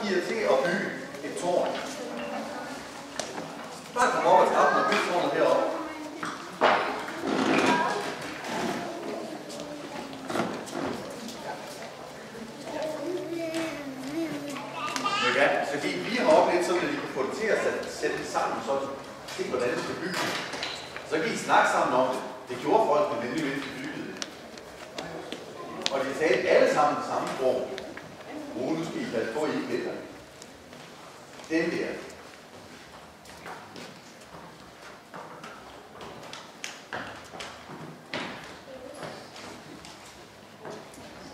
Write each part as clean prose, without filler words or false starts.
I jer til at bygge et tårn. Bare kom op ad trappen og bygge tårnet heroppe. Ja, fordi vi har oplevet sådan, at I kan få det til at sætte det sammen, så se hvordan det skal bygge. Så kan I snakke sammen om det. Det gjorde folk med nemlig, mens de byggede det. Og de talte alle sammen det samme sprog. Nu skal I passe på, at I ikke gælder. Den der.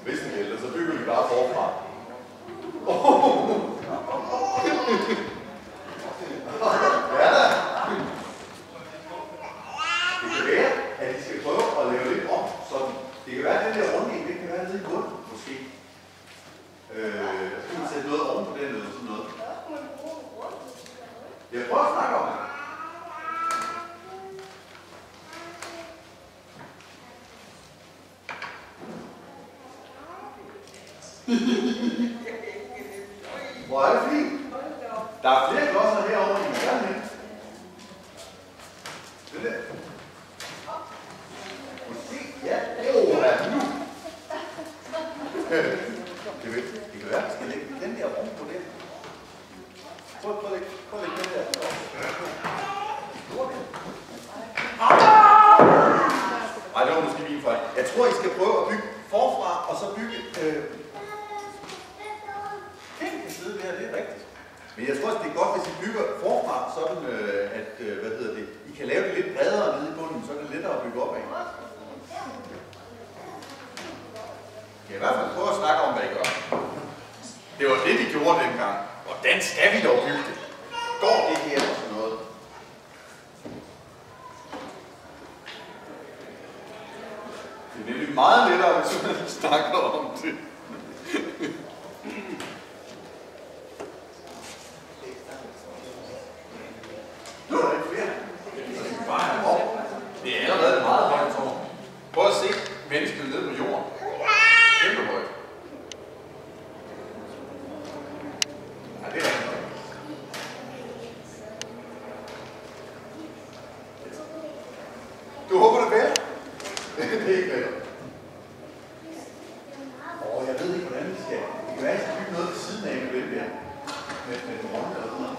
Hvis den gælder, så bygger vi bare forfra. Ja da. Det kan være, at I skal prøve at lave lidt om, sådan. Det kan være, at den der runding, det kan være nede i bunden, måske. Så kan man sætte noget oven på den eller sådan noget. Jeg prøver at snakke om det. Hvor er det fint? Der er flere klodser herovre, I må gerne hen. Det der. Måske, ja. Ja, nu. Det kan være, at vi skal lægge den der rum på det. Prøv at lægge den der. Ej, det var måske min fejl. Jeg tror, I skal prøve at bygge forfra, og så bygge... det her, det er rigtigt. Men jeg tror også, det er godt, hvis I bygger forfra, sådan at, I kan lave det lidt bredere nede i bunden, så er det lettere at bygge op af. Jeg kan i hvert fald prøve at snakke om, hvad I gør. Det var det, vi gjorde dengang. Hvordan skal vi dog bygge det? Går det her og sådan noget? Det er nemlig meget lettere, hvis man snakker om det. Det er allerede et meget højt tårn. Prøv at se mennesket nede på jorden. Kæmpe højt. Ja, det er rigtig højt. Du håber det vel? Det er ikke vel. Jeg ved ikke, hvordan vi skal. Det kan være, at jeg skal bygge noget ved siden af med det der. Med den runde eller sådan noget.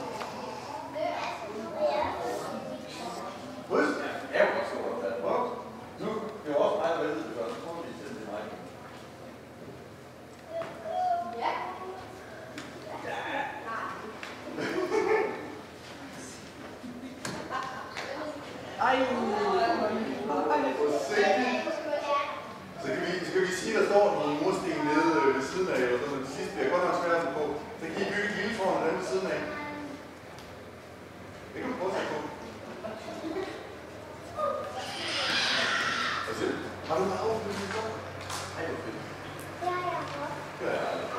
Ja, jeg var så godt. Prøv. Nu, det er også meget vældig, det gør. Så prøver vi at sende det mig. Ja. Ja. Ej. Så kan vi sige, der står nogle mursten nede ved siden af, eller sådan noget. Det sidste bliver godt nok svært på. Så kan I bygge et lille tårn den ved siden af. Det kan du prøve at tage på. Har du meget overblik i går? Ej, hvor fedt. Ja, jeg har. Det er jeg aldrig.